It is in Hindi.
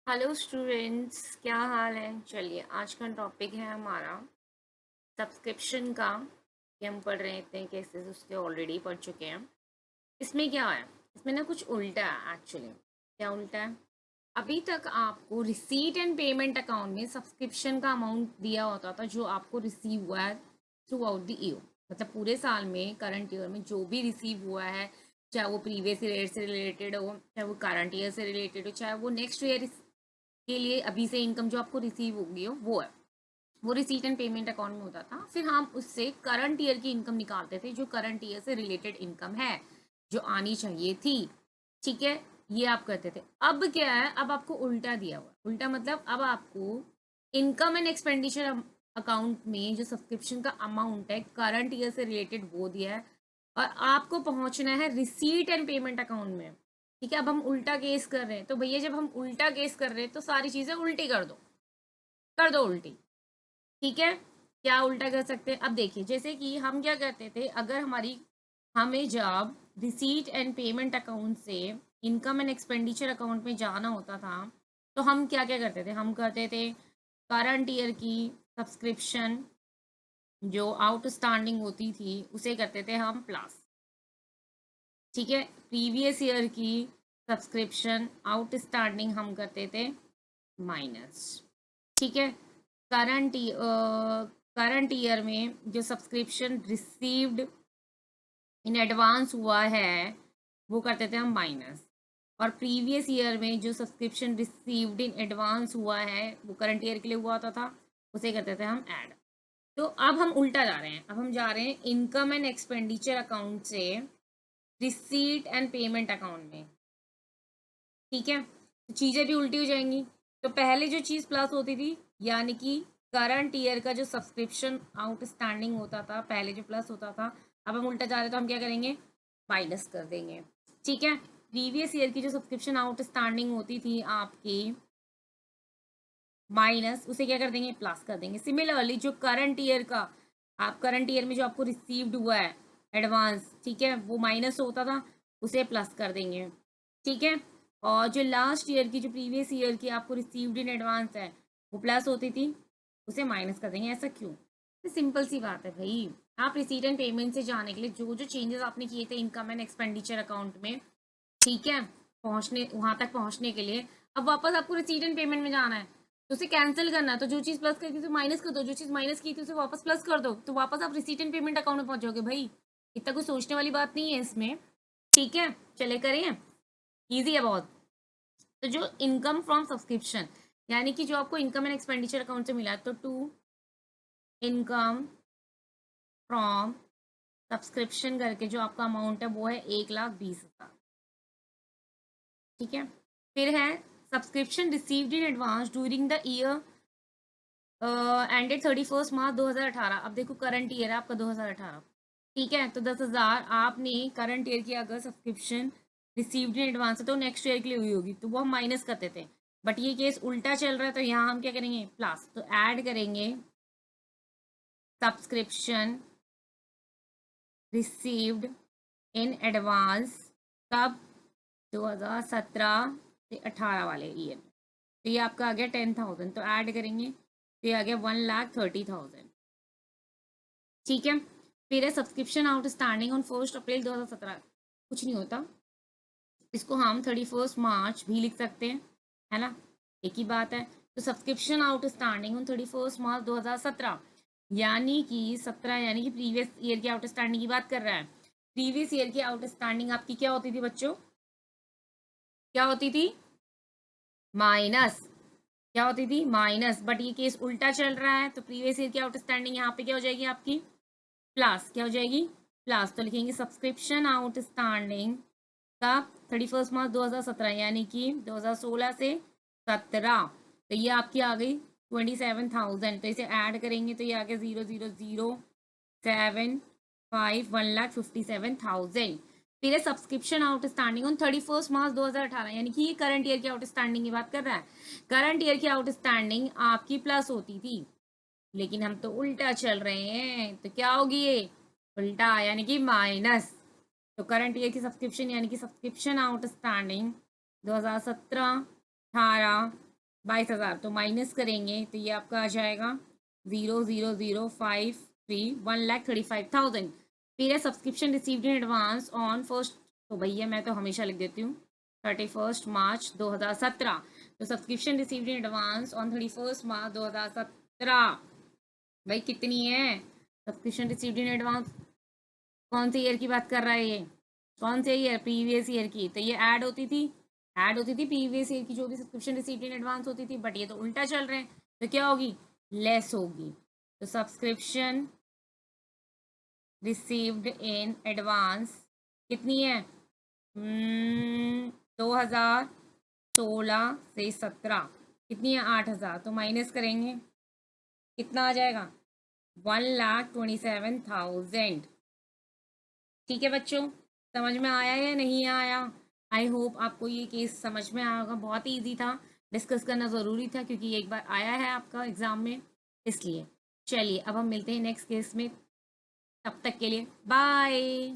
हेलो स्टूडेंट्स, क्या हाल है। चलिए, आज का टॉपिक है हमारा सब्सक्रिप्शन का। कि हम पढ़ रहे हैं, इतने केसेस उसके ऑलरेडी पढ़ चुके हैं। इसमें क्या है, इसमें ना कुछ उल्टा है एक्चुअली। क्या उल्टा है? अभी तक आपको रिसीट एंड पेमेंट अकाउंट में सब्सक्रिप्शन का अमाउंट दिया होता था जो आपको रिसीव हुआ है थ्रू आउट द ईयर। मतलब पूरे साल में, करंट ईयर में जो भी रिसीव हुआ है, चाहे वो प्रीवियस ईयर से रिलेटेड हो, चाहे वो करंट ईयर से रिलेटेड हो, चाहे वो नेक्स्ट ईयर के लिए अभी से इनकम जो आपको रिसीव होगी हो, वो है, वो रिसीट एंड पेमेंट अकाउंट में होता था। फिर हम उससे करंट ईयर की इनकम निकालते थे, जो करंट ईयर से रिलेटेड इनकम है, जो आनी चाहिए थी। ठीक है, ये आप करते थे। अब क्या है, अब आपको उल्टा दिया हुआ। उल्टा मतलब अब आपको इनकम एंड एक्सपेंडिचर अकाउंट में जो सब्सक्रिप्शन का अमाउंट है करंट ईयर से रिलेटेड, वो दिया है। और आपको पहुंचना है रिसीट एंड पेमेंट अकाउंट में। ठीक है, अब हम उल्टा केस कर रहे हैं, तो भैया जब हम उल्टा केस कर रहे हैं तो सारी चीजें उल्टी कर दो उल्टी। ठीक है, क्या उल्टा कर सकते हैं? अब देखिए, जैसे कि हम क्या करते थे, अगर हमें जब रिसीट एंड पेमेंट अकाउंट से इनकम एंड एक्सपेंडिचर अकाउंट में जाना होता था, तो हम क्या क्या करते थे, हम करते थे करंट ईयर की सब्सक्रिप्शन जो आउटस्टैंडिंग होती थी उसे करते थे हम प्लस। ठीक है, प्रीवियस ईयर की सब्सक्रिप्शन आउटस्टैंडिंग हम करते थे माइनस। ठीक है, करंट करंट ईयर में जो सब्सक्रिप्शन रिसीव्ड इन एडवांस हुआ है वो करते थे हम माइनस। और प्रीवियस ईयर में जो सब्सक्रिप्शन रिसीव्ड इन एडवांस हुआ है वो करंट ईयर के लिए हुआ होता था, उसे करते थे हम ऐड। तो अब हम उल्टा जा रहे हैं, अब हम जा रहे हैं इनकम एंड एक्सपेंडिचर अकाउंट से रिसीट एंड पेमेंट अकाउंट में। ठीक है, तो चीज़ें भी उल्टी हो जाएंगी। तो पहले जो चीज़ प्लस होती थी, यानी कि करंट ईयर का जो सब्सक्रिप्शन आउटस्टैंडिंग होता था पहले, जो प्लस होता था, अब हम उल्टा जा रहे हैं तो हम क्या करेंगे, माइनस कर देंगे। ठीक है, प्रीवियस ईयर की जो सब्सक्रिप्शन आउटस्टैंडिंग होती थी आपकी माइनस, उसे क्या कर देंगे, प्लस कर देंगे। सिमिलरली जो करंट ईयर का, आप करंट ईयर में जो आपको रिसीव्ड हुआ है एडवांस, ठीक है, वो माइनस होता था, उसे प्लस कर देंगे। ठीक है, और जो लास्ट ईयर की, जो प्रीवियस ईयर की आपको रिसीव्ड इन एडवांस है, वो प्लस होती थी, उसे माइनस कर देंगे। ऐसा क्यों? तो सिंपल सी बात है भाई, आप रिसीट एंड पेमेंट से जाने के लिए जो जो चेंजेस आपने किए थे इनकम एंड एक्सपेंडिचर अकाउंट में, ठीक है, पहुंचने वहां तक पहुंचने के लिए अब वापस आपको रिसीट एंड पेमेंट में जाना है, तो उसे कैंसिल करना है। तो जो चीज प्लस करी थी उसे माइनस कर दो, जो चीज माइनस की थी उसे वापस प्लस कर दो, तो वापस आप रिसीट एंड पेमेंट अकाउंट में पहुंच जाओगे भाई। इतना कुछ सोचने वाली बात नहीं है इसमें। ठीक है, चले करें, इजी है बहुत। तो जो इनकम फ्रॉम सब्सक्रिप्शन, यानी कि जो आपको इनकम एंड एक्सपेंडिचर अकाउंट से मिला, तो टू इनकम फ्रॉम सब्सक्रिप्शन करके जो आपका अमाउंट है वो है 1,20,000। ठीक है, फिर है subscription received in advance during the year ended 31 मार्च 2018। अब देखो, करंट ईयर है आपका 2018। ठीक है, तो 10,000 आपने करंट ईयर की अगर सब्सक्रिप्शन रिसीव्ड इन एडवांस है तो नेक्स्ट ईयर के लिए हुई होगी, तो वो हम माइनस करते थे। बट ये केस उल्टा चल रहा है, तो यहाँ हम क्या करेंगे, प्लस। तो ऐड करेंगे सब्सक्रिप्शन रिसीव्ड इन एडवांस, कब, 2017 से 18 वाले ईयर में। तो ये आपका आ गया 10,000, तो ऐड करेंगे तो ये आ गया 1,30,000। ठीक है, फिर है सब्सक्रिप्शन आउटस्टैंडिंग ऑन 1 अप्रैल 2017। कुछ नहीं होता, इसको हम 31 मार्च भी लिख सकते हैं, है ना, एक ही बात है। तो सब्सक्रिप्शन आउटस्टैंडिंग ऑन 31 मार्च 2017, यानी कि 17, यानी कि प्रीवियस ईयर की आउटस्टैंडिंग की बात कर रहा है। प्रीवियस ईयर की आउटस्टैंडिंग आपकी क्या होती थी बच्चों, क्या होती थी, माइनस। क्या होती थी, माइनस। बट ये केस उल्टा चल रहा है, तो प्रीवियस ईयर की आउटस्टैंडिंग यहाँ पे क्या हो जाएगी आपकी, प्लस। क्या हो जाएगी, प्लस। तो लिखेंगे सब्सक्रिप्शन आउटस्टैंडिंग का 31 मार्च 2017, यानी कि 2016 से 17। तो ये आपकी आ गई 27,000। तो इसे ऐड करेंगे तो ये आ गया 0,007,5 1,57,000। फिर है सब्सक्रिप्शन आउटस्टैंडिंग ऑन 31 मार्च 2018, यानी कि ये करंट ईयर की आउटस्टैंडिंग की बात कर रहा है। करंट ईयर की आउटस्टैंडिंग आपकी प्लस होती थी, लेकिन हम तो उल्टा चल रहे हैं, तो क्या होगी ये, उल्टा, यानी कि माइनस। तो करंट ईयर की सब्सक्रिप्शन, यानी कि सब्सक्रिप्शन आउटस्टैंडिंग 2017, 18 22,000, तो माइनस करेंगे तो ये आपका आ जाएगा 0,0,053 1,35,000। फिर है subscription received in advance on first, तो भैया मैं तो हमेशा लिख देती हूँ 31 मार्च 2017। तो subscription received in advance on 31 मार्च 2017, भाई कितनी है सब्सक्रिप्शन रिसीव्ड इन एडवांस? कौन से ईयर की बात कर रहा है ये? कौन से ईयर? प्रीवियस ईयर की। तो ये ऐड होती थी प्रीवियस ईयर की जो भी सब्सक्रिप्शन रिसीव्ड इन एडवांस होती थी, बट ये तो उल्टा चल रहे हैं, तो क्या होगी? लेस होगी। तो सब्सक्रिप्शन रिसीव्ड इन एडवांस कितनी है? 2016 कितनी है? 8,000, तो माइनस करेंगे कितना आ जाएगा? 1,27,000। ठीक है बच्चों, समझ में आया या नहीं आया? आई होप आपको ये केस समझ में आया होगा। बहुत ही ईजी था, डिस्कस करना ज़रूरी था क्योंकि ये एक बार आया है आपका एग्ज़ाम में, इसलिए। चलिए अब हम मिलते हैं नेक्स्ट केस में, तब तक के लिए बाय।